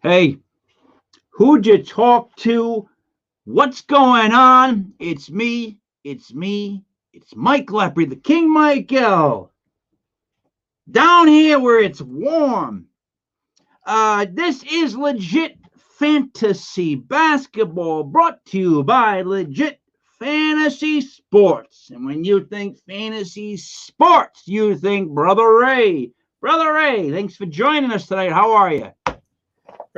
Hey, who'd you talk to? What's going on? It's Mike Lepre, the King Michael. Down here where it's warm. This is Legit Fantasy Basketball brought to you by Legit Fantasy Sports. And when you think fantasy sports, you think Brother Ray. Brother Ray, thanks for joining us tonight. How are you?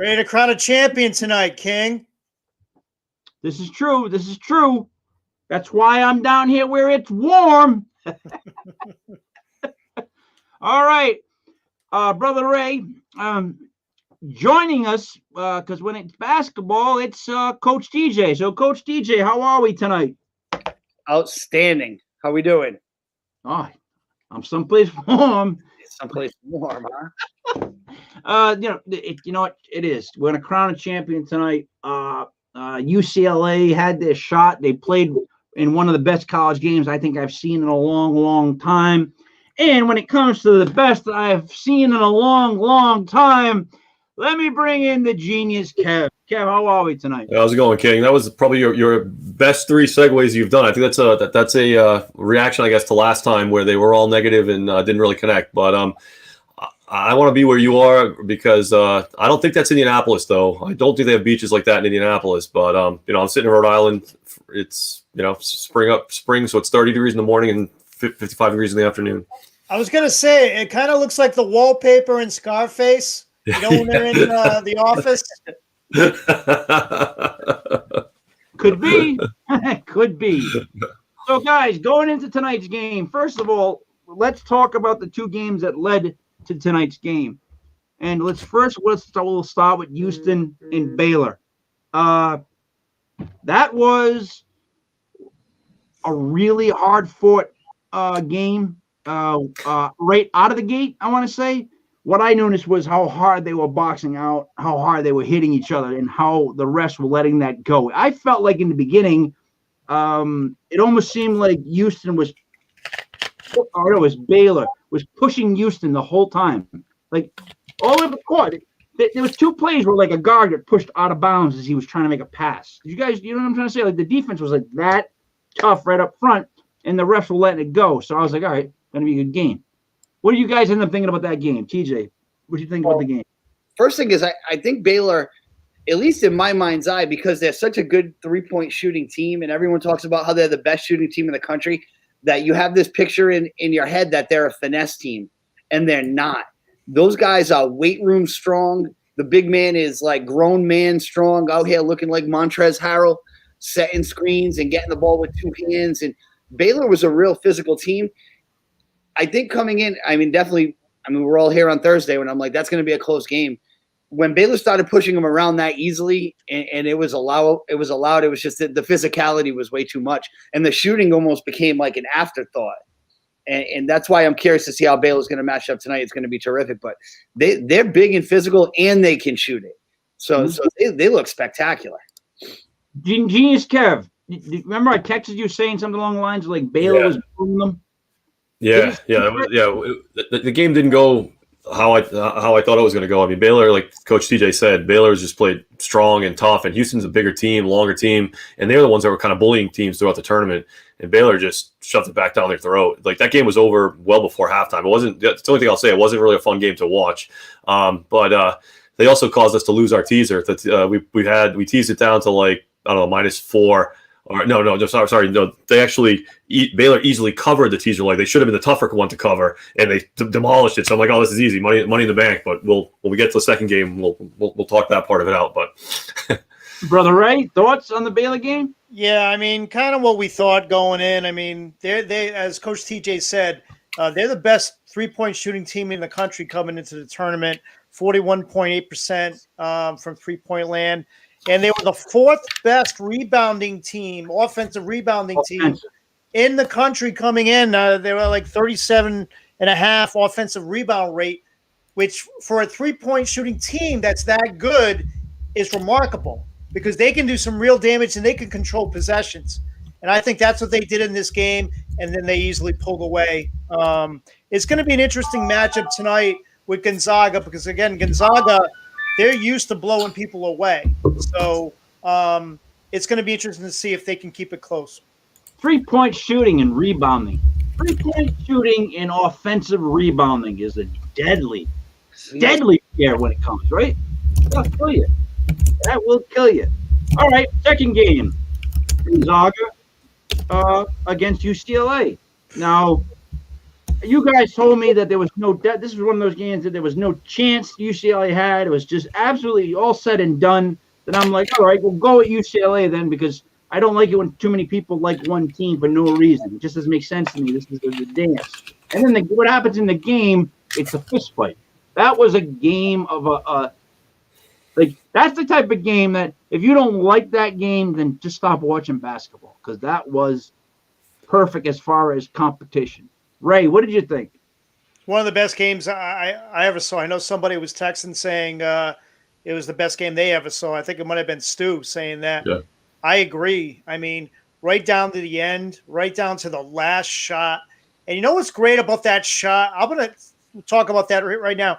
Ready to crown a champion tonight, King. This is true. That's why I'm down here where it's warm. All right. Brother Ray, joining us, because when it's basketball, it's Coach DJ. So, Coach DJ, how are we tonight? Outstanding. How we doing? Oh, I'm someplace warm. Someplace warm, huh? You know what it is. We're gonna crown a champion tonight. UCLA had their shot. They played in one of the best college games I think I've seen in a long, long time. And when it comes to the best I've seen in a long, long time, let me bring in the genius Kev. Kev, how are we tonight? How's it going, King? That was probably your best three segues you've done. I think that's a reaction, I guess, to last time where they were all negative and didn't really connect. But I want to be where you are because I don't think that's Indianapolis, though. I don't think they have beaches like that in Indianapolis. But I'm sitting in Rhode Island. It's spring, so it's 30 degrees in the morning and 55 degrees in the afternoon. I was gonna say it kind of looks like the wallpaper in Scarface. When they're in the office. Could be. Could be. So, guys, going into tonight's game, first of all, let's talk about the two games that led to tonight's game. And we'll start with Houston and Baylor. That was a really hard-fought game right out of the gate, I want to say. What I noticed was how hard they were boxing out, how hard they were hitting each other, and how the rest were letting that go. I felt like in the beginning, it almost seemed like Baylor was pushing Houston the whole time. Like, all over the court. There was two plays where, like, a guard got pushed out of bounds as he was trying to make a pass. You know what I'm trying to say? Like, the defense was, like, that tough right up front, and the refs were letting it go. So I was like, all right, going to be a good game. What do you guys end up thinking about that game? TJ, what do you think about the game? First thing is I think Baylor, at least in my mind's eye, because they're such a good three-point shooting team, and everyone talks about how they're the best shooting team in the country, that you have this picture in your head that they're a finesse team, and they're not. Those guys are weight room strong. The big man is like grown man strong out here looking like Montrezl Harrell, setting screens and getting the ball with two hands. And Baylor was a real physical team. I think coming in, we're all here on Thursday when I'm like, that's going to be a close game. When Baylor started pushing them around that easily and it was allowed, it was just that the physicality was way too much. And the shooting almost became like an afterthought. And that's why I'm curious to see how Baylor's going to match up tonight. It's going to be terrific. But they're big and physical and they can shoot it. So they look spectacular. Genius Kev, remember I texted you saying something along the lines of like Baylor was pulling them? The game didn't go how I thought it was going to go. I mean, Baylor, like Coach TJ said, Baylor's just played strong and tough, and Houston's a bigger team, longer team, and they're the ones that were kind of bullying teams throughout the tournament. And Baylor just shoved it back down their throat. Like that game was over well before halftime. It wasn't. That's the only thing I'll say. It wasn't really a fun game to watch. But they also caused us to lose our teaser. That we teased it down to like -4. Or no, sorry. No, they actually Baylor easily covered the teaser leg. They should have been the tougher one to cover, and they demolished it. So I'm like, oh, this is easy, money in the bank. But when we get to the second game, we'll talk that part of it out. But Brother Ray, thoughts on the Baylor game? Yeah, I mean, kind of what we thought going in. I mean, they as Coach TJ said, they're the best three-point shooting team in the country coming into the tournament. 41.8% from three-point land. And they were the fourth best rebounding team, offensive rebounding team in the country coming in. They were like 37.5 offensive rebound rate, which for a three-point shooting team that's that good is remarkable because they can do some real damage and they can control possessions. And I think that's what they did in this game, and then they easily pulled away. It's going to be an interesting matchup tonight with Gonzaga because, again, Gonzaga they're used to blowing people away. So it's going to be interesting to see if they can keep it close. 3-point shooting and rebounding. 3-point shooting and offensive rebounding is a deadly pair when it comes, right? That'll kill you. That will kill you. All right, second game. Gonzaga against UCLA. Now, you guys told me that there was no this was one of those games that there was no chance UCLA had. It was just absolutely all said and done. Then I'm like, all right, we'll go at UCLA then, because I don't like it when too many people like one team for no reason. It just doesn't make sense to me. This is the dance. And then what happens in the game, it's a fist fight. That was a game of that's the type of game that if you don't like that game, then just stop watching basketball, because that was perfect as far as competition. Ray, what did you think? One of the best games I ever saw. I know somebody was texting saying it was the best game they ever saw. I think it might have been Stu saying that. Yeah. I agree. I mean, right down to the end, right down to the last shot. And you know what's great about that shot? I'm going to talk about that right now.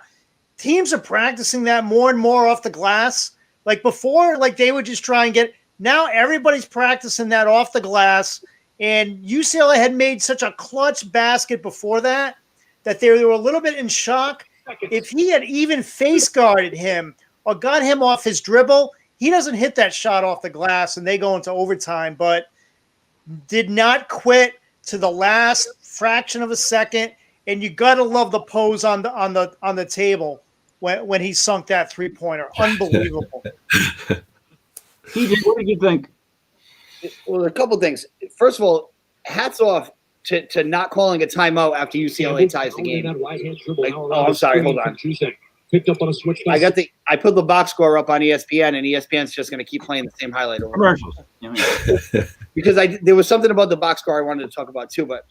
Teams are practicing that more and more off the glass. Like before, like they would just try and get – now everybody's practicing that off the glass. And UCLA had made such a clutch basket before that they were a little bit in shock. If he had even face guarded him or got him off his dribble, he doesn't hit that shot off the glass and they go into overtime, but did not quit to the last fraction of a second. And you got to love the pose on the table when he sunk that 3-pointer. Unbelievable. TJ, what did you think? Well, a couple things. First of all, hats off to not calling a timeout after UCLA ties the game. I'm sorry. Hold on. Picked up on a switch. I put the box score up on ESPN, and ESPN's just going to keep playing the same highlight over. Commercials. Because there was something about the box score I wanted to talk about too, but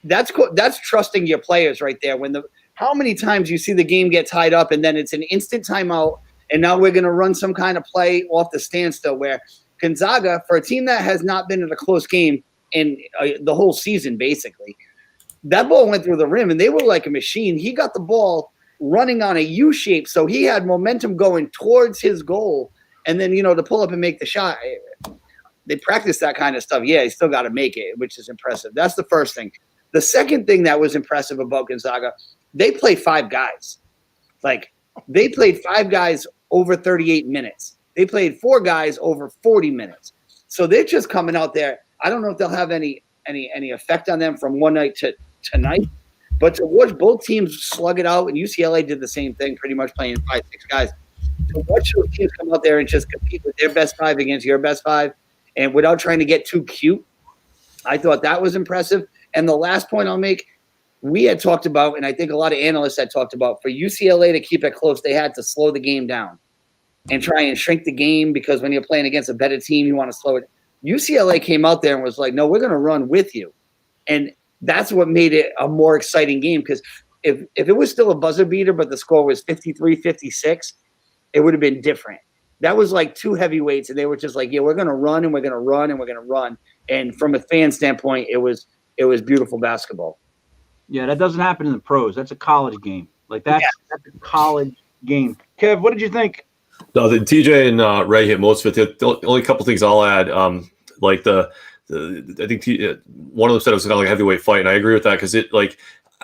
that's cool. That's trusting your players right there. How many times you see the game get tied up and then it's an instant timeout, and now we're going to run some kind of play off the standstill where Gonzaga, for a team that has not been in a close game in the whole season, basically, that ball went through the rim and they were like a machine. He got the ball running on a U shape, so he had momentum going towards his goal, and then to pull up and make the shot. They practice that kind of stuff. Yeah, he still got to make it, which is impressive. That's the first thing. The second thing that was impressive about Gonzaga, they play 5 guys. Like, they played 5 guys over 38 minutes. They played 4 guys over 40 minutes. So they're just coming out there. I don't know if they'll have any effect on them from one night to tonight, but to watch both teams slug it out, and UCLA did the same thing, pretty much playing 5-6 guys. To watch those teams come out there and just compete with their best 5 against your best 5, and without trying to get too cute, I thought that was impressive. And the last point I'll make, we had talked about, and I think a lot of analysts had talked about, for UCLA to keep it close, they had to slow the game down and try and shrink the game, because when you're playing against a better team, you want to slow it. UCLA came out there and was like, no, we're going to run with you. And that's what made it a more exciting game, because if it was still a buzzer beater, but the score was 53-56, it would have been different. That was like 2 heavyweights, and they were just like, yeah, we're going to run, and we're going to run, and we're going to run. And from a fan standpoint, it was beautiful basketball. Yeah, that doesn't happen in the pros. That's a college game. That's a college game. Kev, what did you think? No, the TJ and Ray hit most of it. The only couple things I'll add, I think one of them said it was kind of like a heavyweight fight, and I agree with that, because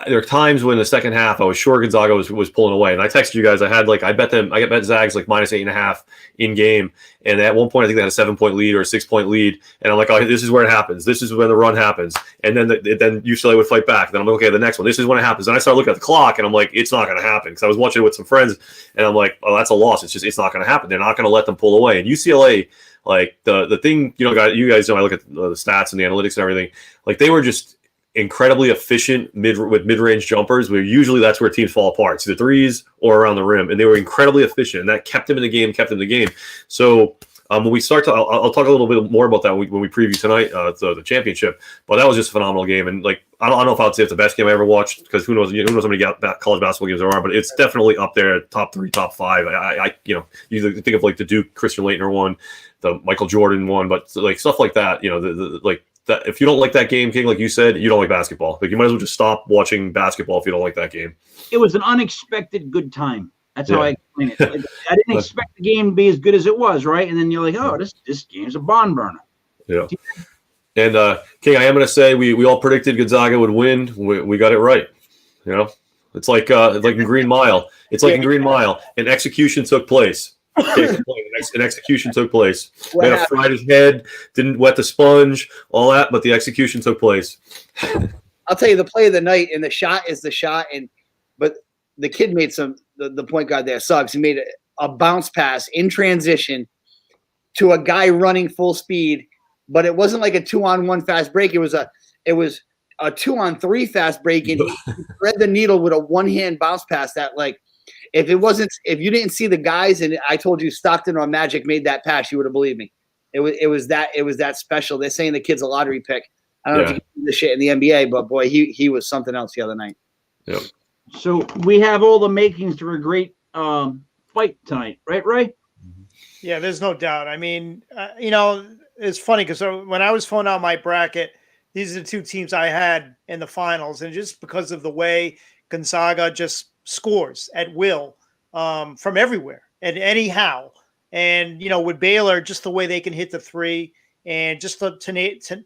there are times when in the second half I was sure Gonzaga was pulling away, and I texted you guys. I bet Zags like -8.5 in game, and at one point I think they had a 7-point lead or a 6-point lead, and I'm like, oh, this is where it happens. This is when the run happens, and then UCLA would fight back. Then I'm like, okay, the next one. This is when it happens. And I started looking at the clock, and I'm like, it's not going to happen, because I was watching it with some friends, and I'm like, oh, that's a loss. It's not going to happen. They're not going to let them pull away. And UCLA, like the thing, you guys know, I look at the stats and the analytics and everything. Like, they were just incredibly efficient with mid-range jumpers, where usually that's where teams fall apart. It's the threes or around the rim, and they were incredibly efficient, and that kept them in the game, So when we start to, I'll talk a little bit more about that when we preview tonight, the championship. But that was just a phenomenal game, and I don't know if I'd say it's the best game I ever watched, because who knows how many college basketball games there are, but it's definitely up there, top 3, top 5. You think of like the Duke Christian Laettner one, the Michael Jordan one, but like stuff like that, that if you don't like that game, King, like you said, you don't like basketball. Like, you might as well just stop watching basketball if you don't like that game. It was an unexpected good time. That's how I explain it. Like, I didn't expect the game to be as good as it was, right? And then you're like, oh, this game's a barn burner. Yeah. And King, I am going to say we all predicted Gonzaga would win. We got it right. You know, it's like in Green Mile. It's like in Green Mile. An execution took place. An execution took place. Man fried his head, didn't wet the sponge, all that, but the execution took place. I'll tell you the play of the night, and the shot is the shot. But the kid made the point guard there, Suggs. He made a bounce pass in transition to a guy running full speed, but it wasn't like a 2-on-1 fast break. It was a 2-on-3 fast break, and he thread the needle with a one-hand bounce pass that, like, if you didn't see the guys and I told you Stockton or Magic made that pass, you would have believed me. It was that special. They're saying the kid's a lottery pick. I don't know if you can do this shit in the NBA, but boy, he was something else the other night. Yep. So we have all the makings for a great fight tonight, right, Ray? Yeah, there's no doubt. I mean, it's funny because when I was filling out my bracket, these are the two teams I had in the finals, and just because of the way Gonzaga just scores at will from everywhere and anyhow, and with Baylor, just the way they can hit the three and just the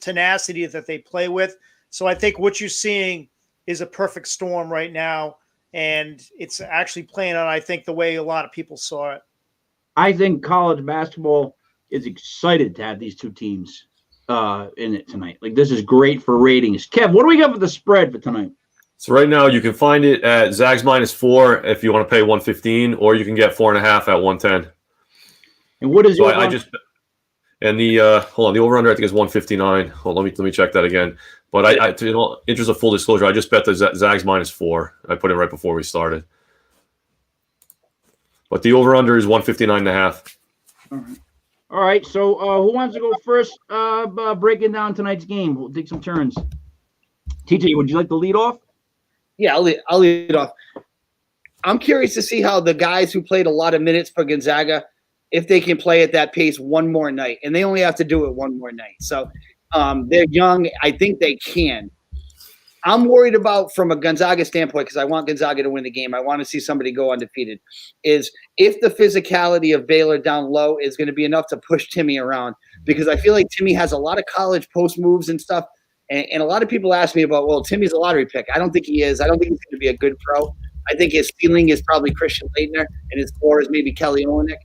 tenacity that they play with. So I think what you're seeing is a perfect storm right now, and it's actually playing out, I think, the way a lot of people saw it. I think college basketball is excited to have these two teams in it tonight. Like, this is great for ratings. Kev, what do we got for the spread for tonight? So right now you can find it at Zags -4 if you want to pay 115, or you can get 4.5 at 110. And what is your hold on, the over under I think is 159. Hold on, let me check that again. But I interest of full disclosure, I just bet the Zags -4. I put it right before we started. But the over under is 159.5. All right. So who wants to go first? Breaking down tonight's game. We'll take some turns. TJ, would you like to lead off? Yeah, I'll lead off. I'm curious to see how the guys who played a lot of minutes for Gonzaga, if they can play at that pace one more night, and they only have to do it one more night. So they're young. I think they can. I'm worried about, from a Gonzaga standpoint, because I want Gonzaga to win the game. I want to see somebody go undefeated, is if the physicality of Baylor down low is going to be enough to push Timmy around, because I feel like Timmy has a lot of college post moves and stuff. And a lot of people ask me about, well, Timmy's a lottery pick. I don't think he is. I don't think he's going to be a good pro. I think his ceiling is probably Christian Laettner, and his floor is maybe Kelly Olynyk.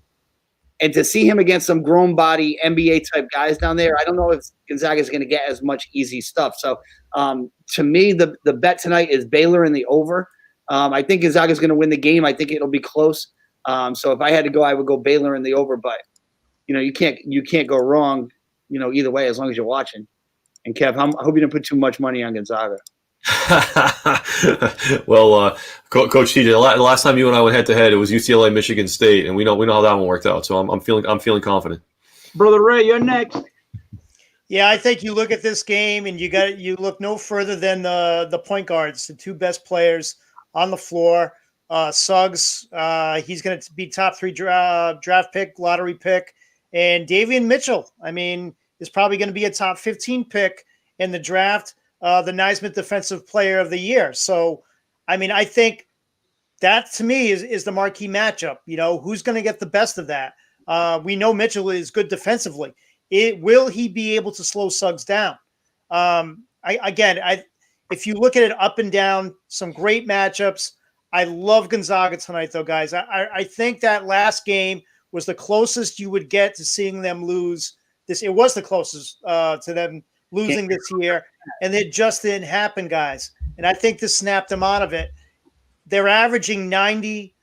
And to see him against some grown body NBA-type guys down there, I don't know if Gonzaga is going to get as much easy stuff. So, to me, the bet tonight is Baylor in the over. I think Gonzaga is going to win the game. I think it'll be close. So if I had to go, I would go Baylor in the over. But, you can't go wrong, either way, as long as you're watching. And Kev, I hope you didn't put too much money on Gonzaga. Well, Coach TJ, the last time you and I went head to head, it was UCLA, Michigan State, and we know how that one worked out. So I'm feeling confident. Brother Ray, you're next. Yeah, I think you look at this game and you look no further than the point guards, the two best players on the floor. Suggs, he's going to be top 3 draft pick, lottery pick, and Davion Mitchell, is probably going to be a top 15 pick in the draft. The Naismith Defensive Player of the Year. So, I think that to me is the marquee matchup. Who's going to get the best of that? We know Mitchell is good defensively. Will he be able to slow Suggs down? If you look at it up and down, some great matchups. I love Gonzaga tonight, though, guys. I think that last game was the closest you would get to seeing them lose this. It was the closest to them losing this year, and it just didn't happen, guys. And I think this snapped them out of it. They're averaging 90,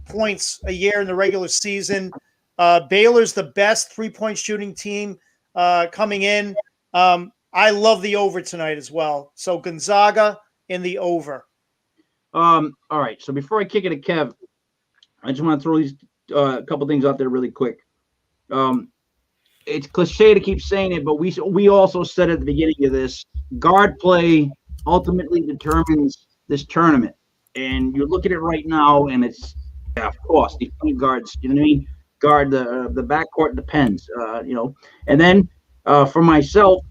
points a year in the regular season. Baylor's the best 3-point shooting team coming in. I love the over tonight as well. So Gonzaga in the over. All right. So before I kick it to Kev, I just want to throw these couple things out there really quick. It's cliche to keep saying it, but we also said at the beginning of this, guard play ultimately determines this tournament. And you look at it right now, and it's, of course, the point guards, you know what I mean? Guard the backcourt depends, And then for myself,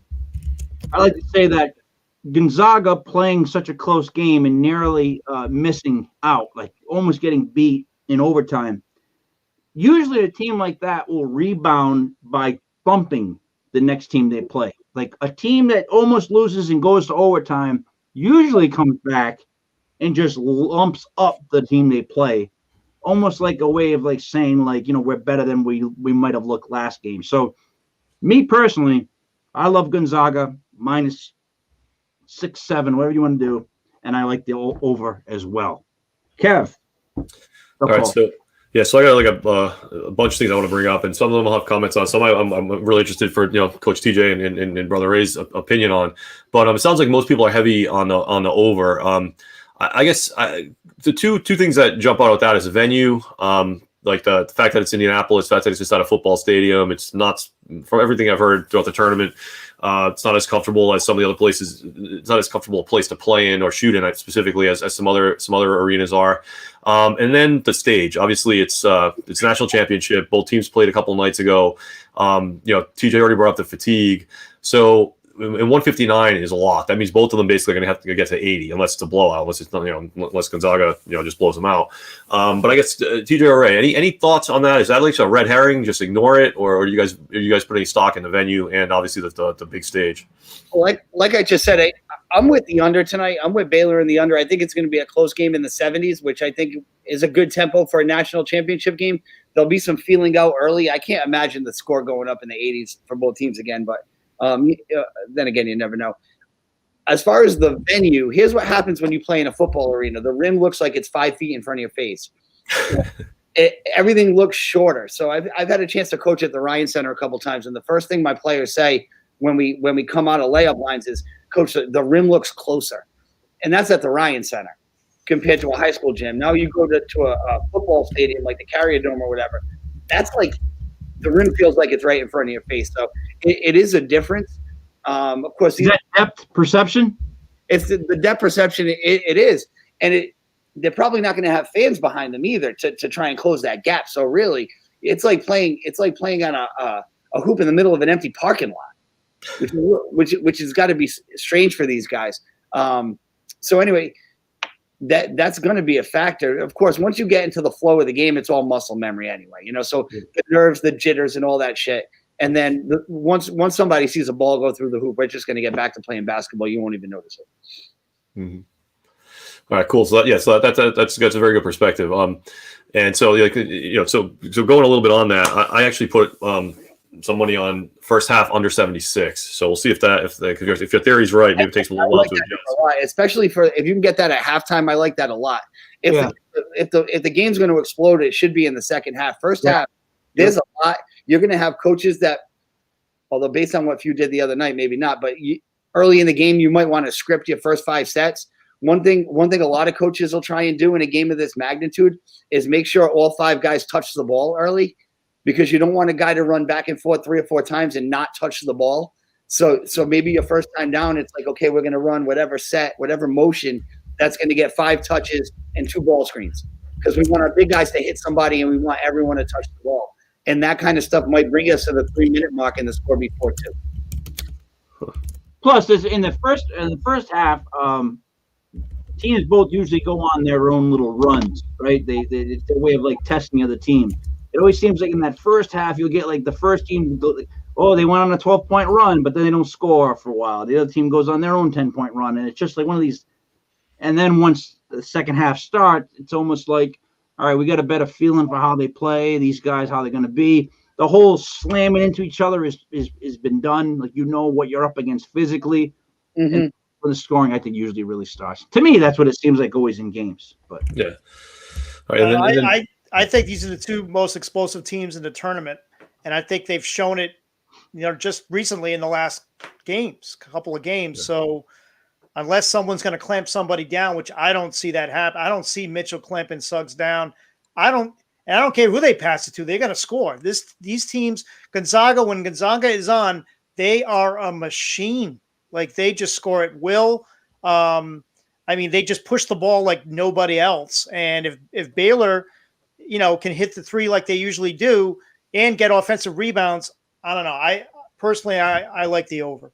I like to say that Gonzaga playing such a close game and narrowly missing out, like almost getting beat, in overtime, usually a team like that will rebound by thumping the next team they play. Like a team that almost loses and goes to overtime usually comes back and just lumps up the team they play, almost like a way of like saying like, we're better than we might have looked last game. So me personally, I love Gonzaga minus 6-7, whatever you want to do, and I like the over as well. Kev. All right, so I got like a bunch of things I want to bring up, and some of them I'll have comments on. Some I'm really interested for Coach TJ and Brother Ray's opinion on. But it sounds like most people are heavy on the over. I guess the two things that jump out at that is the venue, like the fact that it's Indianapolis, the fact that it's just at a football stadium. It's not, from everything I've heard throughout the tournament, it's not as comfortable as some of the other places. It's not as comfortable a place to play in or shoot in, specifically as some other arenas are. And then the stage. Obviously, it's national championship. Both teams played a couple nights ago. TJ already brought up the fatigue. So, and 159 is a lot. That means both of them basically are going to have to get to 80, unless it's a blowout, unless it's unless Gonzaga just blows them out. But I guess TJ or Ray, any thoughts on that? Is that like a red herring? Just ignore it, or are you guys putting stock in the venue and obviously the big stage? Like I just said, I'm with the under tonight. I'm with Baylor in the under. I think it's going to be a close game in the 70s, which I think is a good tempo for a national championship game. There'll be some feeling out early. I can't imagine the score going up in the 80s for both teams again, but then again, you never know. As far as the venue, here's what happens when you play in a football arena. The rim looks like it's 5 feet in front of your face. Everything looks shorter. So I've had a chance to coach at the Ryan Center a couple times, and the first thing my players say when we come out of layup lines is, Coach, the rim looks closer. And that's at the Ryan Center compared to a high school gym. Now you go to a football stadium like the Carrier Dome or whatever. That's like the rim feels like it's right in front of your face. So it is a difference. Of course, is that depth perception? It's the depth perception. It is. And they're probably not going to have fans behind them either to try and close that gap. So really, it's like playing on a hoop in the middle of an empty parking lot, which has got to be strange for these guys. So anyway, that's going to be a factor. Of course, once you get into the flow of the game, it's all muscle memory anyway. So the nerves, the jitters, and all that shit. And then once somebody sees a ball go through the hoop, we're just going to get back to playing basketball. You won't even notice it. Mm-hmm. All right, cool. So that's a very good perspective. And so so going a little bit on that, I actually put some money on first half under 76. So we'll see if your theory's right. Maybe it takes a little while to adjust. Especially if you can get that at halftime. I like that a lot. If the game's going to explode, it should be in the second half. First half, there's a lot. You're going to have coaches that, although based on what you did the other night, maybe not, but early in the game, you might want to script your first 5 sets. One thing a lot of coaches will try and do in a game of this magnitude is make sure all 5 guys touch the ball early, because you don't want a guy to run back and forth 3 or 4 times and not touch the ball. So maybe your first time down, it's like, okay, we're going to run whatever set, whatever motion that's going to get 5 touches and 2 ball screens, because we want our big guys to hit somebody and we want everyone to touch the ball. And that kind of stuff might bring us to the 3-minute mark and the score be 4-2. Plus, in the first half, teams both usually go on their own little runs, right? It's their way of like testing the other team. It always seems like in that first half, you'll get like the first team go, they went on a 12-point run, but then they don't score for a while. The other team goes on their own 10-point run, and it's just like one of these. And then once the second half starts, it's almost like, all right, we got a better feeling for how they play, these guys, how they're going to be. The whole slamming into each other is been done. Like, what you're up against physically. Mm-hmm. And when the scoring, I think, usually really starts. To me, that's what it seems like always in games. But yeah. All right, I think these are the 2 most explosive teams in the tournament, and I think they've shown it, just recently in the last couple of games. Yeah. So unless someone's going to clamp somebody down, which I don't see that happen. I don't see Mitchell clamping Suggs down. I don't care who they pass it to. They're going to score. These teams, when Gonzaga is on, they are a machine. Like, they just score at will. They just push the ball like nobody else. And if Baylor, can hit the 3 like they usually do and get offensive rebounds, I don't know. I personally like the over.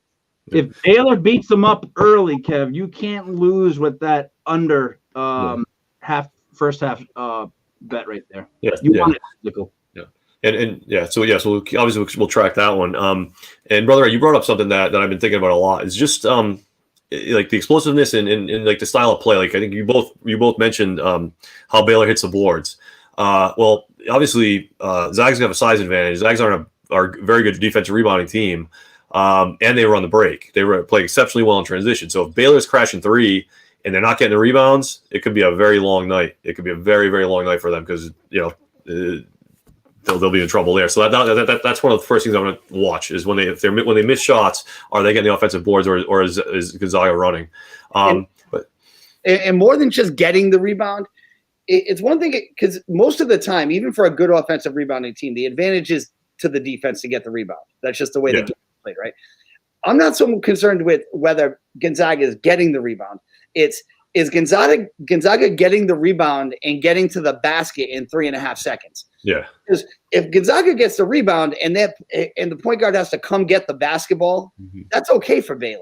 If Baylor beats them up early, Kev, you can't lose with that under first half bet right there. Yeah, You yeah. want it physical. So obviously we'll track that one. And brother, you brought up something that I've been thinking about a lot. It's just like the explosiveness and like the style of play. Like I think you both mentioned how Baylor hits the boards. Well, obviously Zags have a size advantage. Zags are a very good defensive rebounding team, and they run the break. They play exceptionally well in transition. So if Baylor's crashing three and they're not getting the rebounds, it could be a very long night. It could be a very, very long night for them because they'll be in trouble there. So that's one of the first things I'm going to watch is when they miss shots, are they getting the offensive boards or is Gonzaga running? And more than just getting the rebound, it's one thing because most of the time, even for a good offensive rebounding team, the advantage is to the defense to get the rebound. That's just the way the game is played, right? I'm not so concerned with whether Gonzaga is getting the rebound. Is Gonzaga getting the rebound and getting to the basket in 3.5 seconds? Yeah. Because if Gonzaga gets the rebound and the point guard has to come get the basketball, that's okay for Baylor.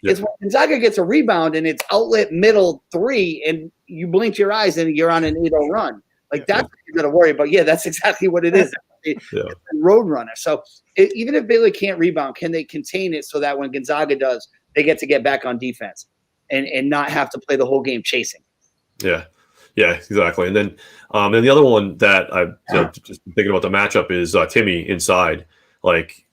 Yeah. It's when Gonzaga gets a rebound and it's outlet middle three and you blink your eyes and you're on an 8-0 run. Like that's what you got to worry about. Yeah, that's exactly what it is. It's a road runner. So even if Baylor can't rebound, can they contain it so that when Gonzaga does, they get back on defense and not have to play the whole game chasing? Yeah. Yeah, exactly. And then the other one that I'm just thinking about the matchup is Timmy inside. Like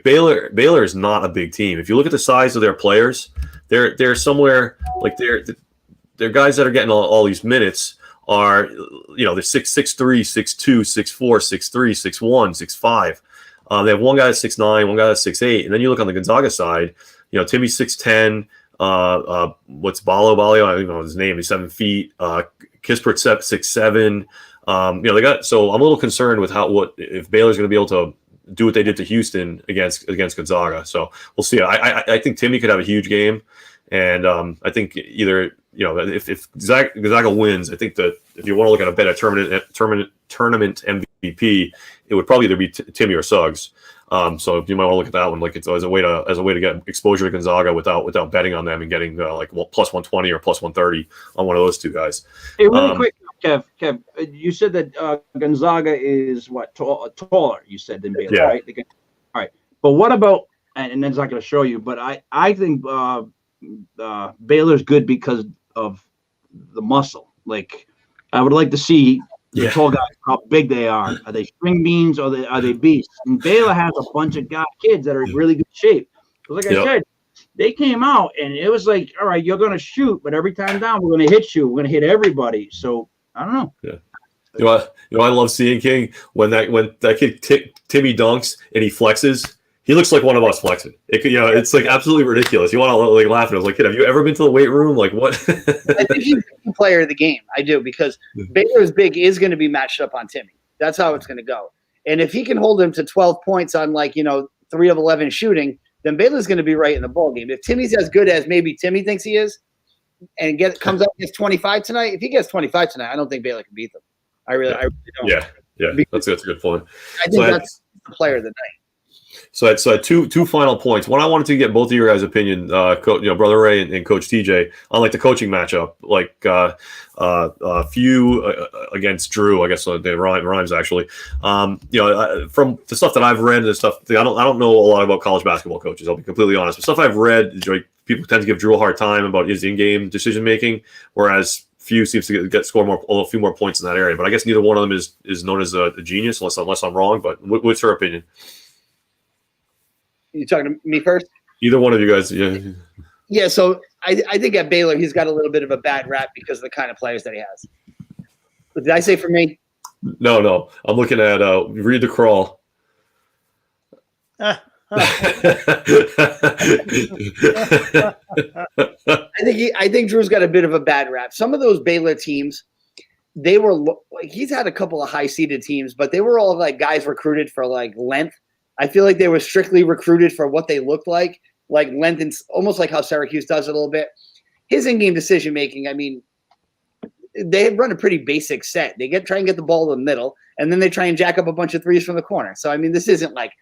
Baylor is not a big team. If you look at the size of their players, they're somewhere like they're guys that are getting all these minutes are they're 6'3", 6'2", 6'4", 6'3", 6'1", 6'5". They have one guy that's 6'9", one guy that's 6'8", and then you look on the Gonzaga side. Timmy's 6'10". What's Balo? I don't even know his name. He's 7 feet. Kispert's 6'7". They got. So I'm a little concerned with if Baylor's going to be able to do what they did to Houston against Gonzaga. So we'll see. I think Timmy could have a huge game, and I think either if Gonzaga wins, I think that if you want to look at a bet at tournament MVP, it would probably either be Timmy or Suggs. So you might want to look at that one, like it's as a way to get exposure to Gonzaga without betting on them and getting plus 120 or plus 130 on one of those two guys. Hey, really quick, Kev, you said that Gonzaga is taller. You said than Baylor, right? All right, but what about? And that's not going to show you, but I think Baylor's good because of the muscle. Like I would like to see. The tall guys, how big they are. Are they string beans or are they beasts? And Baylor has a bunch of kids that are in really good shape. Because like I said, they came out and it was like, all right, you're going to shoot, but every time down, we're going to hit you. We're going to hit everybody. So I don't know. Yeah. I love seeing King when that kid Timmy dunks and he flexes. He looks like one of us flexing. It's like absolutely ridiculous. You want to laugh at it. I was like, kid, have you ever been to the weight room? Like what? I think he's the player of the game. I do, because Baylor's big is going to be matched up on Timmy. That's how it's going to go. And if he can hold him to 12 points on 3 of 11 shooting, then Baylor's going to be right in the ball game. If Timmy's as good as maybe Timmy thinks he is, and comes up and gets 25 tonight, if he gets 25 tonight, I don't think Baylor can beat them. I really don't. Yeah. That's a good point. I think that's the player of the night. So I had two final points. One, I wanted to get both of your guys' opinion, Brother Ray and Coach TJ, on like the coaching matchup, like Few against Drew. I guess they rhymes actually. From the stuff that I've read and stuff, I don't know a lot about college basketball coaches. I'll be completely honest. But stuff I've read, people tend to give Drew a hard time about his in-game decision making, whereas Few seems to score a few more points in that area. But I guess neither one of them is known as a genius, unless I'm wrong. But what's her opinion? You talking to me first? Either one of you guys, Yeah, so I think at Baylor he's got a little bit of a bad rap because of the kind of players that he has. Did I say for me? No. I'm looking at Read the Crawl. I think Drew's got a bit of a bad rap. Some of those Baylor teams, they were like, he's had a couple of high-seeded teams, but they were all like guys recruited for like length. I feel like they were strictly recruited for what they looked like length, and almost like how Syracuse does it a little bit. His in-game decision-making, I mean, they run a pretty basic set. They try and get the ball in the middle, and then they try and jack up a bunch of threes from the corner. So, I mean, this isn't like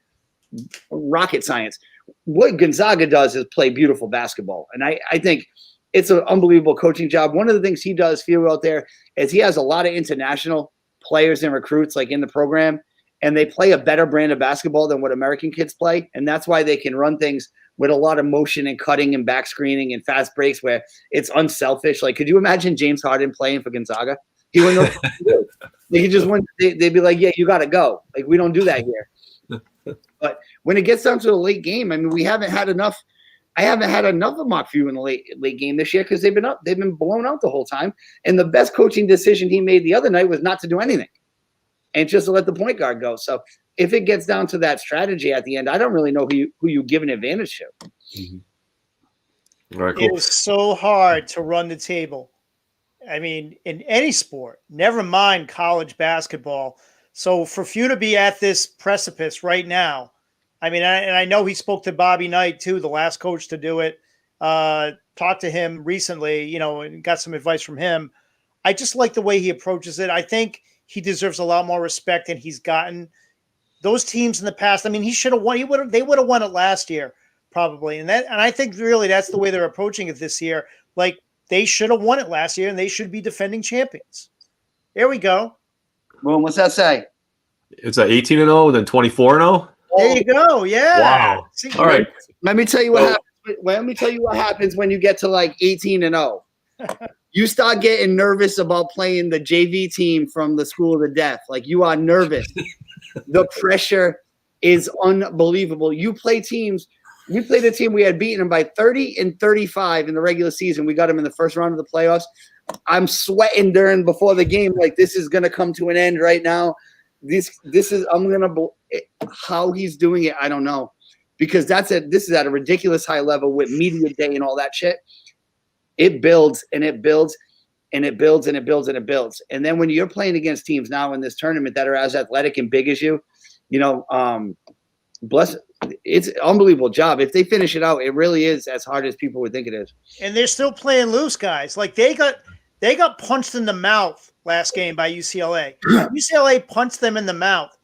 rocket science. What Gonzaga does is play beautiful basketball, and I think it's an unbelievable coaching job. One of the things he does feel out there is he has a lot of international players and recruits like in the program, and they play a better brand of basketball than what American kids play. And that's why they can run things with a lot of motion and cutting and back screening and fast breaks where it's unselfish. Like, could you imagine James Harden playing for Gonzaga? He wouldn't know what to do. Like, he just wouldn't, they'd be like, yeah, you got to go. Like, we don't do that here. But when it gets down to the late game, I mean, we haven't had enough. I haven't had enough of Mockview in the late game this year because they've been blown out the whole time. And the best coaching decision he made the other night was not to do anything and just to let the point guard go. So if it gets down to that strategy at the end, I don't really know who you give an advantage to. All right, cool. It is so hard to run the table. I mean, in any sport, never mind college basketball. So for Few to be at this precipice right now, I mean, and I know he spoke to Bobby Knight too, the last coach to do it. Talked to him recently, and got some advice from him. I just like the way he approaches it. I think he deserves a lot more respect than he's gotten. Those teams in the past, I mean, he should have won. They would have won it last year, probably. And I think really that's the way they're approaching it this year. Like, they should have won it last year, and they should be defending champions. There we go. Well, what's that say? It's 18-0, then 24-0. There you go. Yeah. Wow. See, All right. Let me tell you what happens. Let me tell you what happens when you get to like 18-0. You start getting nervous about playing the JV team from the School of the Deaf. Like, you are nervous. The pressure is unbelievable. You play teams. We played a team. We had beaten them by 30 and 35 in the regular season. We got them in the first round of the playoffs. I'm sweating before the game. Like, this is going to come to an end right now. This is, how he's doing it, I don't know. Because this is at a ridiculous high level with media day and all that shit. It builds and it builds and it builds and it builds and it builds. And then when you're playing against teams now in this tournament that are as athletic and big as you, it's an unbelievable job. If they finish it out, it really is as hard as people would think it is. And they're still playing loose, guys. Like, they got punched in the mouth last game by UCLA. UCLA punched them in the mouth.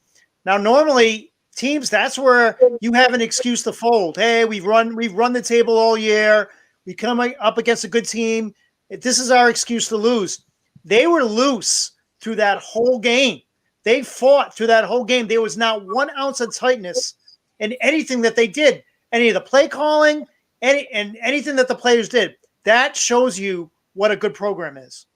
Now, normally teams, that's where you have an excuse to fold. Hey, we've run the table all year. We come up against a good team. This is our excuse to lose. They were loose through that whole game. They fought through that whole game. There was not 1 ounce of tightness in anything that they did. Any of the play calling, anything that the players did. That shows you what a good program is.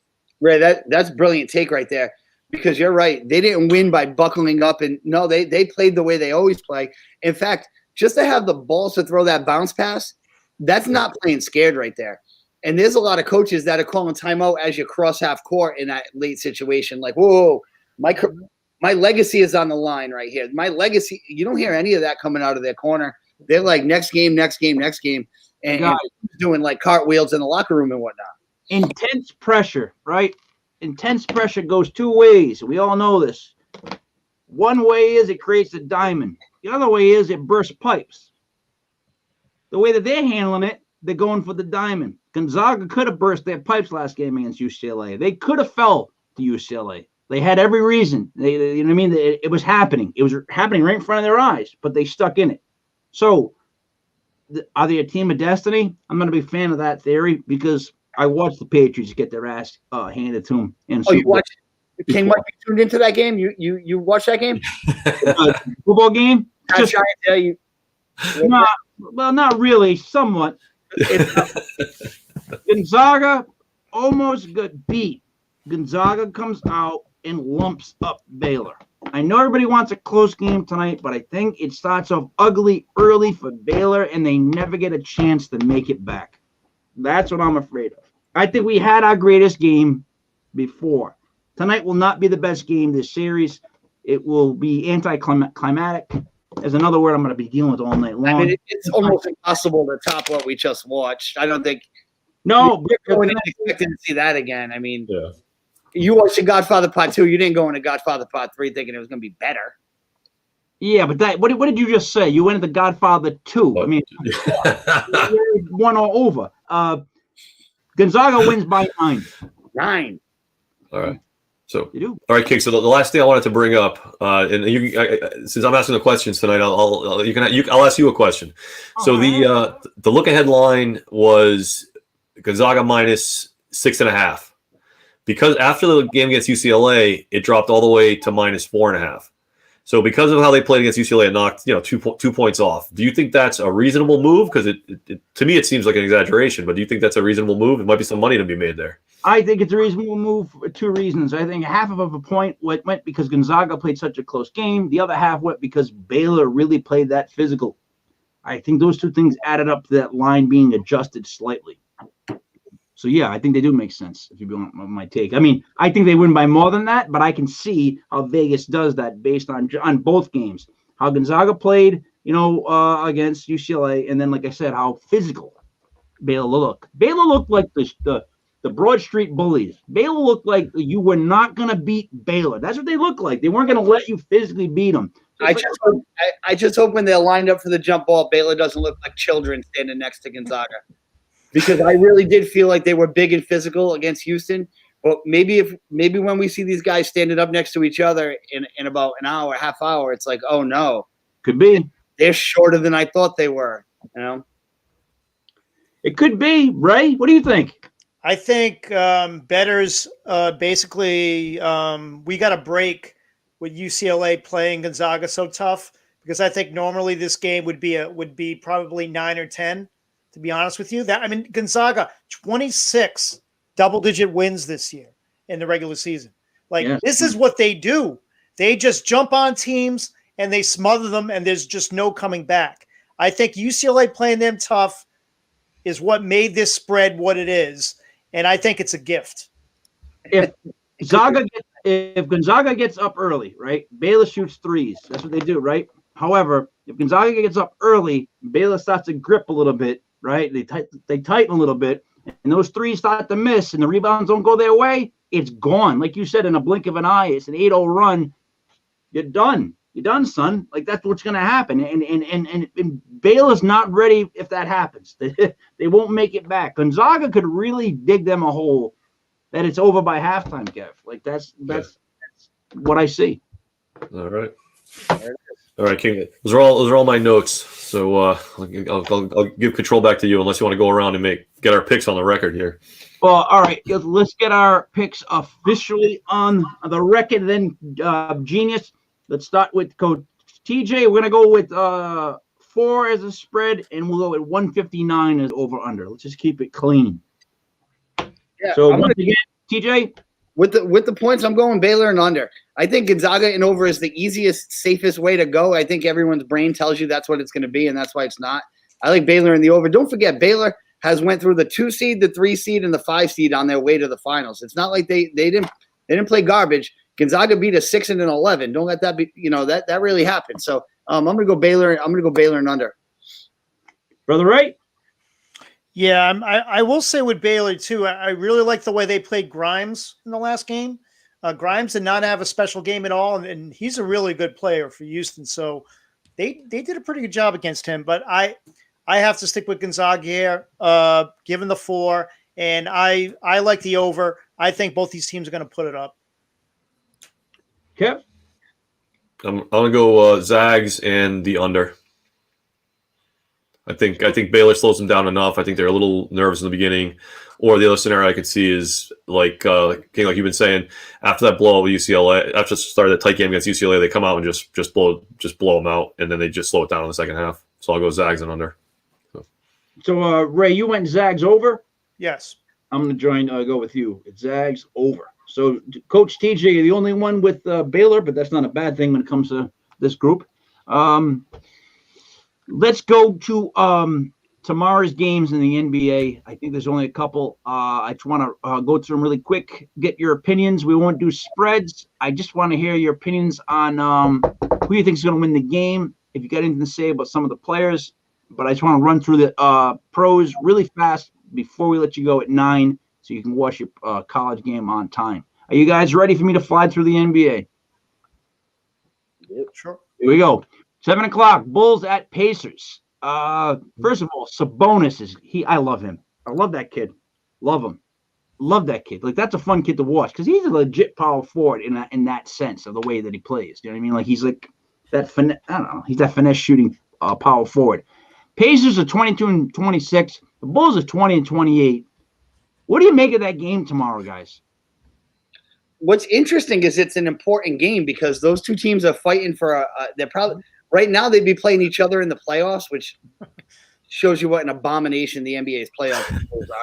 Ray, that's brilliant take right there. Because you're right. They didn't win by buckling up. And no, they played the way they always play. In fact, just to have the balls to throw that bounce pass, that's not playing scared right there. And there's a lot of coaches that are calling timeout as you cross half court in that late situation. Like, whoa, my legacy is on the line right here. My legacy, you don't hear any of that coming out of their corner. They're like, next game. And doing like cartwheels in the locker room and whatnot. Intense pressure, right? Intense pressure goes two ways. We all know this. One way is it creates a diamond. The other way is it bursts pipes. The way that they're handling it, they're going for the diamond. Gonzaga could have burst their pipes last game against UCLA. They could have fell to UCLA. They had every reason. You know what I mean? It was happening. It was happening right in front of their eyes, but they stuck in it. So, are they a team of destiny? I'm not a big fan of that theory because I watched the Patriots get their ass handed to them. You watched? King Mike, you tuned into that game? You watched that game? Football game? Just trying to tell you. Well, not really. Somewhat. Gonzaga almost got beat. Gonzaga comes out and lumps up Baylor. I know everybody wants a close game tonight, but I think it starts off ugly early for Baylor, and they never get a chance to make it back. That's what I'm afraid of. I think we had our greatest game before. Tonight will not be the best game this series. It will be anticlimactic. There's another word I'm going to be dealing with all night long. I mean, it's almost impossible to top what we just watched. I don't think. No, we're going in expecting to see that again. I mean, you watched The Godfather Part 2. You didn't go into Godfather Part 3 thinking it was going to be better. Yeah, but what did you just say? You went into Godfather 2. I mean, 1 all over. Gonzaga wins by 9. 9. All right. So, you do. All right, King. So the last thing I wanted to bring up, and since I'm asking the questions tonight, I'll ask you a question. So the look ahead line was Gonzaga minus 6.5. because after the game against UCLA, it dropped all the way to -4.5. So because of how they played against UCLA, it knocked 2 points off. Do you think that's a reasonable move? Because to me, it seems like an exaggeration. But do you think that's a reasonable move? It might be some money to be made there. I think it's a reasonable move for 2 reasons. I think half of a point went because Gonzaga played such a close game. The other half went because Baylor really played that physical. I think those 2 things added up to that line being adjusted slightly. So, yeah, I think they do make sense, if you want my take. I mean, I think they win by more than that, but I can see how Vegas does that based on both games. How Gonzaga played, against UCLA, and then, like I said, how physical Baylor looked. Baylor looked like the Broad Street Bullies. Baylor looked like you were not going to beat Baylor. That's what they looked like. They weren't going to let you physically beat them. I just hope when they're lined up for the jump ball, Baylor doesn't look like children standing next to Gonzaga. Because I really did feel like they were big and physical against Houston. But maybe when we see these guys standing up next to each other in about an hour, half hour, it's like, oh no. Could be. They're shorter than I thought they were, It could be, Ray. What do you think? I think bettors basically we got a break with UCLA playing Gonzaga so tough because I think normally this game would be probably 9 or 10. To be honest with you, Gonzaga 26 double-digit wins this year in the regular season. This is what they do. They just jump on teams and they smother them, and there's just no coming back. I think UCLA playing them tough is what made this spread what it is, and I think it's a gift. If Gonzaga gets up early, right, Baylor shoots threes. That's what they do, right? However, if Gonzaga gets up early, Baylor starts to grip a little bit, right? They tighten a little bit, and those threes start to miss, and the rebounds don't go their way. It's gone. Like you said, in a blink of an eye, it's an 8-0 run. You're done. You're done, son. Like, that's what's going to happen. And Baylor's not ready if that happens. They won't make it back. Gonzaga could really dig them a hole that it's over by halftime, Kev. Like, that's what I see. All right. All right, King. Those are all my notes. So I'll give control back to you, unless you want to go around and get our picks on the record here. Well, all right. Let's get our picks officially on the record. Then, Genius. Let's start with Coach TJ. We're gonna go with 4 as a spread, and we'll go with 159 as over under. Let's just keep it clean. Yeah. So once again, TJ. With the points, I'm going Baylor and under. I think Gonzaga and over is the easiest, safest way to go. I think everyone's brain tells you that's what it's going to be, and that's why it's not. I like Baylor in the over. Don't forget, Baylor has went through the 2 seed, the 3 seed, and the 5 seed on their way to the finals. It's not like they didn't play garbage. Gonzaga beat a 6 and an 11. Don't let that be. That really happened. So I'm going to go Baylor. I'm going to go Baylor and under. Brother Ray. Yeah, I will say with Baylor, too, I really like the way they played Grimes in the last game. Grimes did not have a special game at all, and he's a really good player for Houston. So they did a pretty good job against him. But I have to stick with Gonzaga here, given the 4, and I like the over. I think both these teams are going to put it up. Kev? I'm going to go Zags and the under. I think Baylor slows them down enough. I think they're a little nervous in the beginning. Or the other scenario I could see is like King, like you've been saying, after that blowout with UCLA, after the start of that tight game against UCLA, they come out and just blow them out, and then they just slow it down in the second half. So I'll go Zags and under. So Ray, you went Zags over. Yes, I'm going to go with you. It's Zags over. So Coach TJ, you're the only one with Baylor, but that's not a bad thing when it comes to this group. Let's go to tomorrow's games in the NBA. I think there's only a couple. I just want to go through them really quick, get your opinions. We won't do spreads. I just want to hear your opinions on who you think is going to win the game. If you got anything to say about some of the players. But I just want to run through the pros really fast before we let you go at 9 so you can watch your college game on time. Are you guys ready for me to fly through the NBA? Yep, sure. Here we go. 7 o'clock, Bulls at Pacers. First of all, Sabonis I love him. I love that kid. Love him. Love that kid. Like, that's a fun kid to watch because he's a legit power forward in that sense of the way that he plays. You know what I mean? Like, he's like that I don't know. He's that finesse shooting power forward. Pacers are 22-26. The Bulls are 20-28. What do you make of that game tomorrow, guys? what's interesting is it's an important game because those two teams are fighting for they're probably right now they'd be playing each other in the playoffs, which shows you what an abomination the NBA's playoffs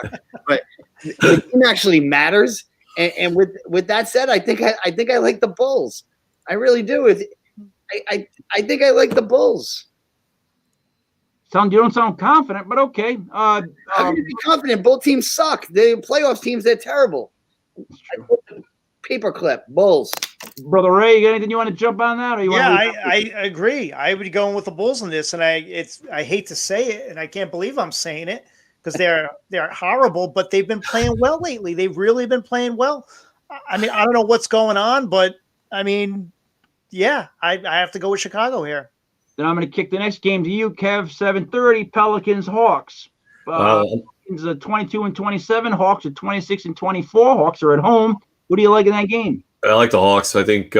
are. But the game actually matters. And with that said, I think I like the Bulls. I really do. I think I like the Bulls. You don't sound confident, but okay. How can you be confident? Both teams suck. The playoff teams, they're terrible. Paperclip, Bulls. Brother Ray, you got anything you want to jump on that? Or you I agree. I would be going with the Bulls in this, and I hate to say it, and I can't believe I'm saying it because they're horrible, but they've been playing well lately. They've really been playing well. I mean, I don't know what's going on, but I mean, yeah, I have to go with Chicago here. Then I'm going to kick the next game to you, Kev. 7:30, Pelicans Hawks. Pelicans are 22-27. Hawks are 26-24. Hawks are at home. What do you like in that game? I like the Hawks. I think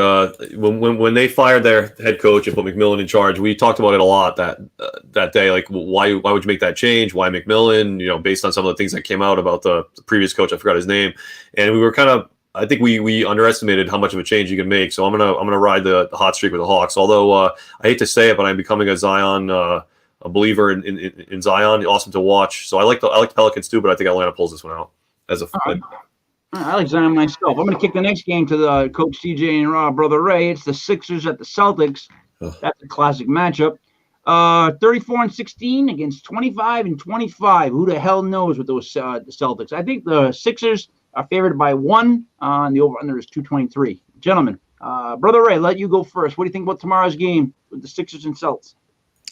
when they fired their head coach and put McMillan in charge, we talked about it a lot that day. Like, why would you make that change? Why McMillan? You know, based on some of the things that came out about the previous coach, I forgot his name, and we were kind of. I think we underestimated how much of a change you can make. So I'm gonna ride the hot streak with the Hawks. Although I hate to say it, but I'm becoming a Zion a believer in Zion. Awesome to watch. So I like the Pelicans too, but I think Atlanta pulls this one out as a. I like Zion myself. I'm going to kick the next game to the Coach CJ and Brother Ray. It's the Sixers at the Celtics. That's a classic matchup. 34-16 against 25-25. Who the hell knows with those the Celtics? I think the Sixers are favored by 1. And the over-under is 223. Gentlemen, Brother Ray, let you go first. What do you think about tomorrow's game with the Sixers and Celtics?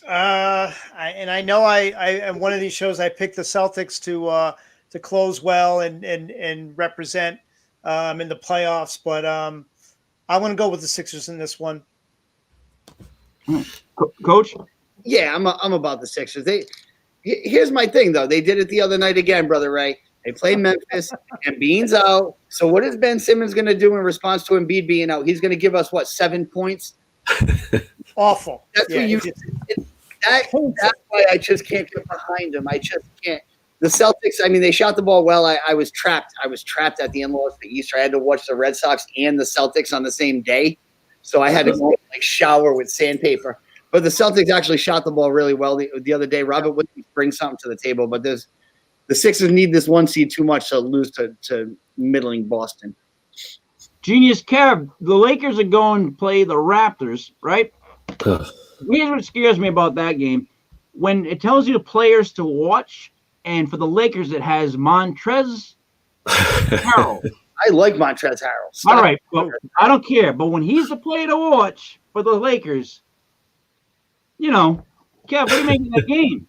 I know I one of these shows I picked the Celtics to close well and represent in the playoffs, but I'm going to go with the Sixers in this one. Coach? Yeah, I'm about the Sixers. Here's my thing though. They did it the other night again, Brother Ray. They played Memphis, and Embiid's out. So what is Ben Simmons going to do in response to Embiid being out? He's going to give us 7 points? Awful. That's that's why I just can't get behind him. I just can't. The Celtics, I mean, they shot the ball well. I was trapped. I was trapped at the in-laws for Easter. I had to watch the Red Sox and the Celtics on the same day. So I had to go shower with sandpaper. But the Celtics actually shot the ball really well the other day. Robert Williams brings something to the table. But the Sixers need this 1 seed too much to lose to middling Boston. Genius Kev, the Lakers are going to play the Raptors, right? Here's what scares me about that game. When it tells you the players to watch, and for the Lakers, it has Montrezl Harrell. I like Montrezl Harrell. All right, but I don't care. But when he's the player to watch for the Lakers, Kev, what do you make of that game?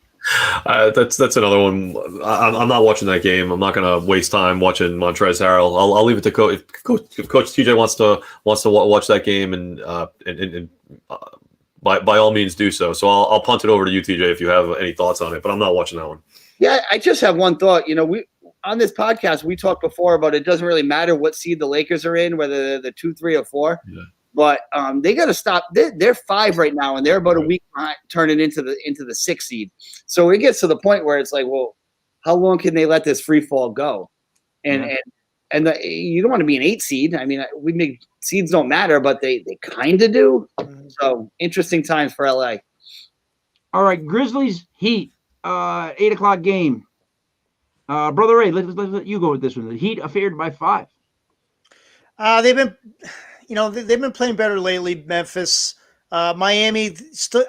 That's another one. I'm not watching that game. I'm not going to waste time watching Montrezl Harrell. I'll leave it to Coach. If Coach TJ wants to watch that game, and by all means do so. So I'll punt it over to you, TJ, if you have any thoughts on it. But I'm not watching that one. Yeah, I just have one thought. We on this podcast we talked before about it doesn't really matter what seed the Lakers are in, whether they're the 2, 3, or 4. Yeah. But they got to stop. They're 5 right now, and they're about a week behind turning into the 6 seed. So it gets to the point where it's like, well, how long can they let this free fall go? And you don't want to be an 8 seed. I mean, we make seeds don't matter, but they kind of do. So interesting times for LA. All right, Grizzlies Heat, 8:00 game. Brother Ray, let you go with this one. The Heat are favored by 5. They've been playing better lately. Memphis, Miami. Still,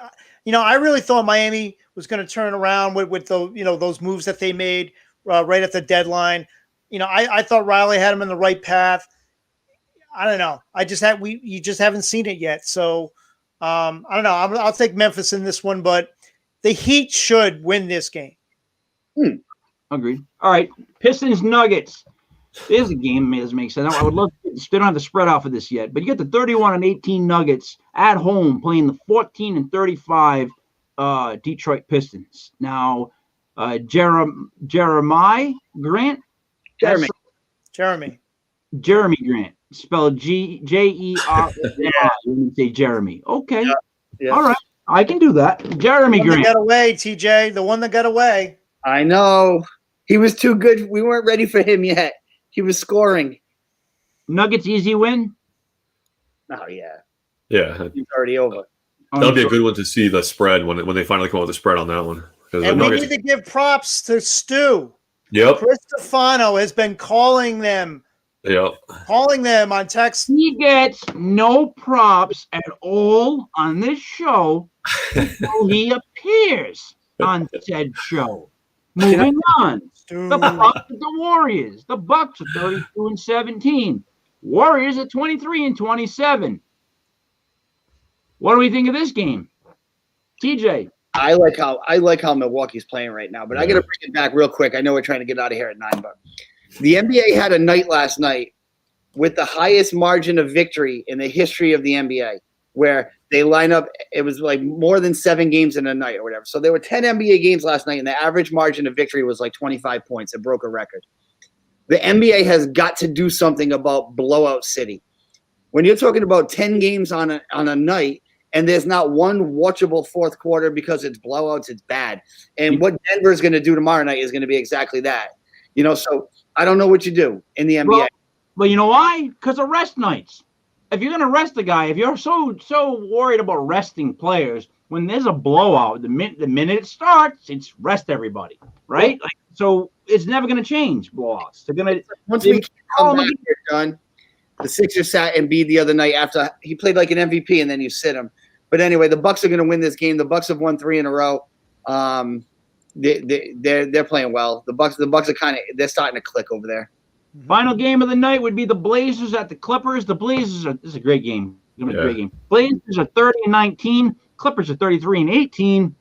I really thought Miami was going to turn around with the those moves that they made right at the deadline. I thought Riley had them in the right path. I don't know. You just haven't seen it yet. So I don't know. I'll take Memphis in this one, but the Heat should win this game. Agreed. All right, Pistons Nuggets. There's a game that doesn't make sense. I would love to. They don't have the spread off of this yet, but you got the 31-18 Nuggets at home playing the 14-35 Detroit Pistons. Now, Jeremy Grant. Jeremy Grant, spelled Jeremy. Let say Jeremy. Okay. Yeah. All right. I can do that. Jeremy Grant. Got away, TJ. The one that got away. I know. He was too good. We weren't ready for him yet. He was scoring. Nuggets easy win. Oh yeah, Yeah, it's already over. that'll be a good one to see the spread when they finally come out with the spread on that one. 'Cause the And we Nuggets- need to give props to Stu. Yep. Chris Stefano has been calling them on text. He gets no props at all on this show until he appears on said show. Moving on. Stu. The Bucks at the Warriors. The Bucks are 32-17. Warriors at 23-27. What do we think of this game? TJ. I like how Milwaukee's playing right now, but I got to bring it back real quick. I know we're trying to get out of here at 9, but the NBA had a night last night with the highest margin of victory in the history of the NBA, where they line up. It was like more than 7 games in a night or whatever. So there were 10 NBA games last night, and the average margin of victory was like 25 points. It broke a record. The NBA has got to do something about blowout city. When you're talking about 10 games on a night, and there's not one watchable fourth quarter because it's blowouts, it's bad. And what Denver's going to do tomorrow night is going to be exactly that. So I don't know what you do in the NBA. Well, you know why? Because of rest nights. If you're going to rest a guy, if you're so worried about resting players, when there's a blowout, the minute it starts, it's rest everybody, right? So it's never going to change blowouts. They're going to once we come back here, John. The Sixers sat Embiid the other night after he played like an MVP, and then you sit him. But anyway, the Bucks are going to win this game. The Bucks have won 3 in a row. They're playing well. The Bucks are they're starting to click over there. Final game of the night would be the Blazers at the Clippers. This is a great game. It's going to be a great game. Blazers are 30-19. Clippers are 33-18.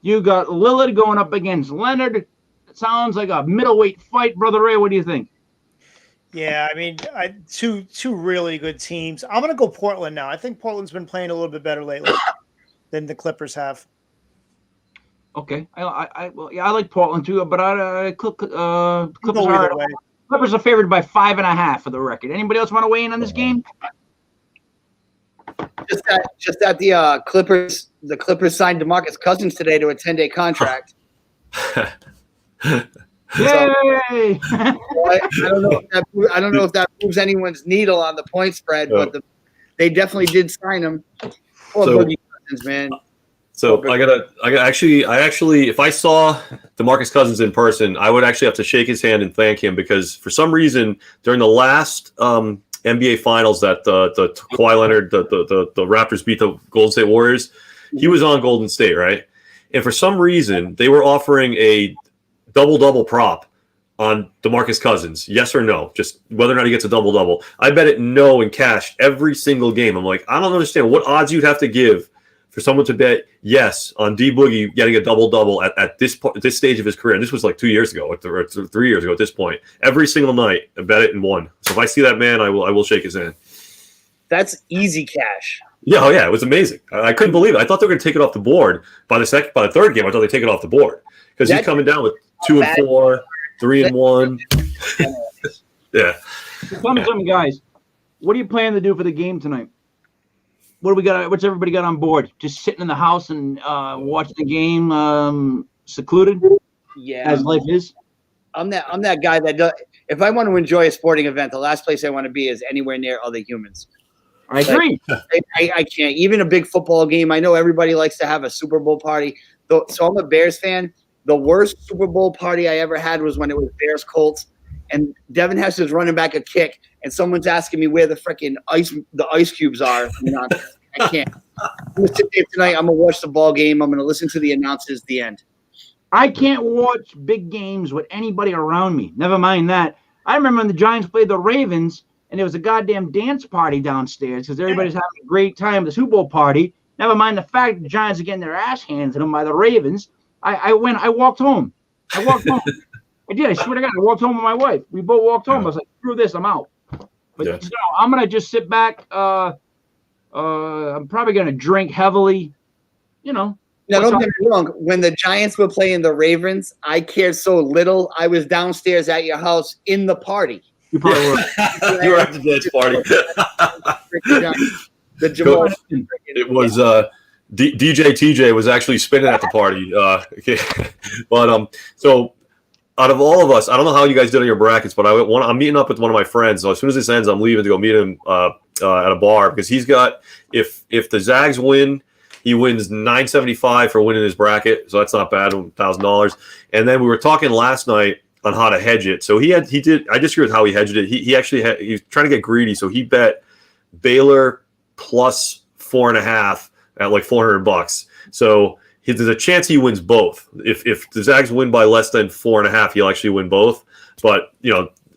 You got Lillard going up against Leonard. It sounds like a middleweight fight, Brother Ray. What do you think? Yeah, I mean, two really good teams. I'm going to go Portland now. I think Portland's been playing a little bit better lately than the Clippers have. Okay, I like Portland too, but Clippers are favored by 5.5 for the record. Anybody else want to weigh in on this game? Just that the Clippers signed DeMarcus Cousins today to a 10-day contract. Yay! I don't know if that moves anyone's needle on the point spread, but they definitely did sign him. Poor Boogie Cousins, man. So I actually, if I saw DeMarcus Cousins in person, I would actually have to shake his hand and thank him, because for some reason during the last NBA Finals that the Kawhi Leonard, the Raptors beat the Golden State Warriors, he was on Golden State, right? And for some reason they were offering a double-double prop on DeMarcus Cousins, yes or no, just whether or not he gets a double-double. I bet it no and cashed every single game. I'm like, I don't understand what odds you'd have to give for someone to bet yes on D Boogie getting a double-double at this stage of his career. And this was like 2 years ago or 3 years ago at this point. Every single night, I bet it and won. So if I see that man, I will shake his hand. That's easy cash. Yeah, oh yeah, it was amazing. I couldn't believe it. I thought they were going to take it off the board by the third game. I thought they'd take it off the board because he's coming down with 2-4, 3-1. Yeah. Tell me something, guys. What are you planning to do for the game tonight? What do we got? What's everybody got on board? Just sitting in the house and watching the game, secluded. Yeah, as life is. I'm that guy that does. If I want to enjoy a sporting event, the last place I want to be is anywhere near other humans. I agree. I can't. Even a big football game. I know everybody likes to have a Super Bowl party. So I'm a Bears fan. The worst Super Bowl party I ever had was when it was Bears Colts, and Devin Hester's running back a kick, and someone's asking me where the freaking ice cubes are. I can't. I'm gonna sit there tonight. I'm gonna watch the ball game. I'm gonna listen to the announcers. The end. I can't watch big games with anybody around me. Never mind that. I remember when the Giants played the Ravens, and there was a goddamn dance party downstairs because everybody's having a great time at the Super Bowl party. Never mind the fact that the Giants are getting their ass handed to them by the Ravens. I walked home. I did. I swear to God, I walked home with my wife. We both walked home. I was like, screw this, I'm out. But I'm going to just sit back. I'm probably going to drink heavily, Now, don't get me wrong. When the Giants were playing the Ravens, I cared so little. I was downstairs at your house in the party. You probably were. You were at the dance party. The Jamal. It was DJ TJ was actually spinning at the party. But so out of all of us, I don't know how you guys did on your brackets, but I'm meeting up with one of my friends. So as soon as this ends, I'm leaving to go meet him at a bar because he's got if the Zags win, he wins $975 for winning his bracket. So that's not bad, $1,000. And then we were talking last night on how to hedge it. So he did. I disagree with how he hedged it. He was trying to get greedy, so he bet Baylor plus 4.5 at like $400. So there's a chance he wins both. If the Zags win by less than 4.5, he'll actually win both. But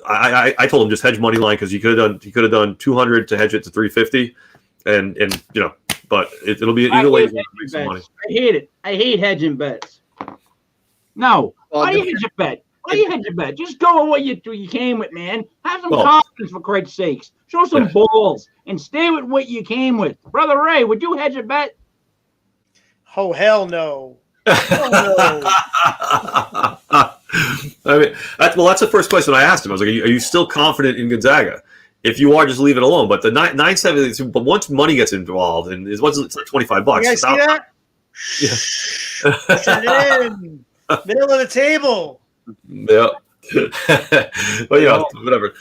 I told him just hedge money line because he could have done 200 to hedge it to 350, and but it'll be either way. Make some money. I hate it. I hate hedging bets. No, why do you hedge a bet? Why do you hedge a bet? Just go with what you came with, man. Have some confidence, for Christ's sakes. Show some balls and stay with what you came with. Brother Ray, would you hedge a bet? Oh, hell no. Oh, I mean, that's the first question I asked him. I was like, "Are you still confident in Gonzaga? If you are, just leave it alone." But the 970, but once money gets involved, and it's like $25. You guys see that? Yeah. Push it in. Middle of the table. Yeah. But whatever.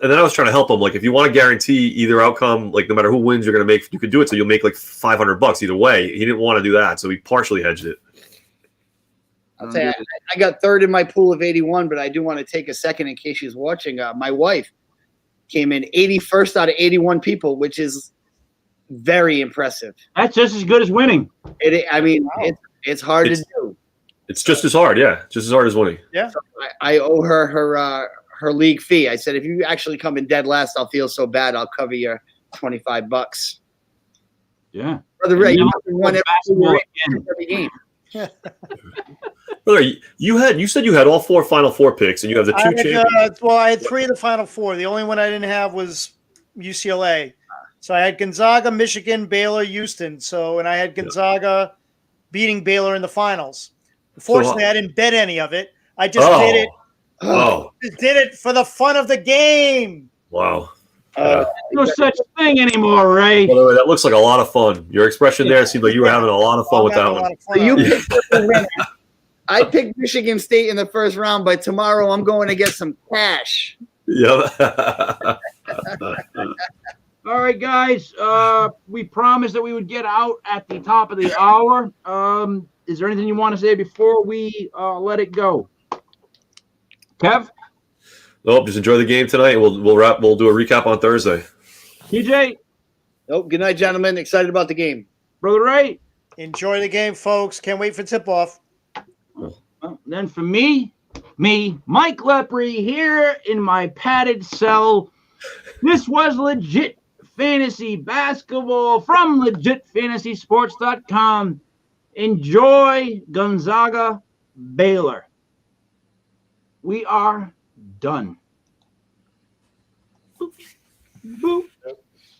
And then I was trying to help him. Like, if you want to guarantee either outcome, like no matter who wins, you're going to make. You could do it so you'll make like $500 either way. He didn't want to do that, so he partially hedged it. I'll tell you, I got third in my pool of 81, but I do want to take a second in case she's watching. My wife came in 81st out of 81 people, which is very impressive. That's just as good as winning. It's hard to do. It's just as hard, yeah. Just as hard as winning. Yeah. So I owe her league fee. I said, if you actually come in dead last, I'll feel so bad. I'll cover your $25. Yeah. Brother Ray, you won basketball every game. Brother, you said you had all 4 Final Four picks, and you have the 2 champions. I had 3 of the Final Four. The only one I didn't have was UCLA. So I had Gonzaga, Michigan, Baylor, Houston. And I had Gonzaga beating Baylor in the finals. Unfortunately, I didn't bet any of it. I just did it. Just did it for the fun of the game. Wow. No such thing anymore, Ray. By the way, that looks like a lot of fun. Your expression there seemed like you were having a lot of fun with that one. So you picked the winner. I picked Michigan State in the first round, but tomorrow I'm going to get some cash. Yep. All right, guys. We promised that we would get out at the top of the hour. Is there anything you want to say before we let it go? Kev? Nope, just enjoy the game tonight. We'll do a recap on Thursday. TJ? Nope. Good night, gentlemen. Excited about the game. Brother Ray? Enjoy the game, folks. Can't wait for tip-off. Well, then for me, Mike Lepre, here in my padded cell. This was Legit Fantasy Basketball from LegitFantasySports.com. Enjoy Gonzaga Baylor. We are done. Boop. Boop.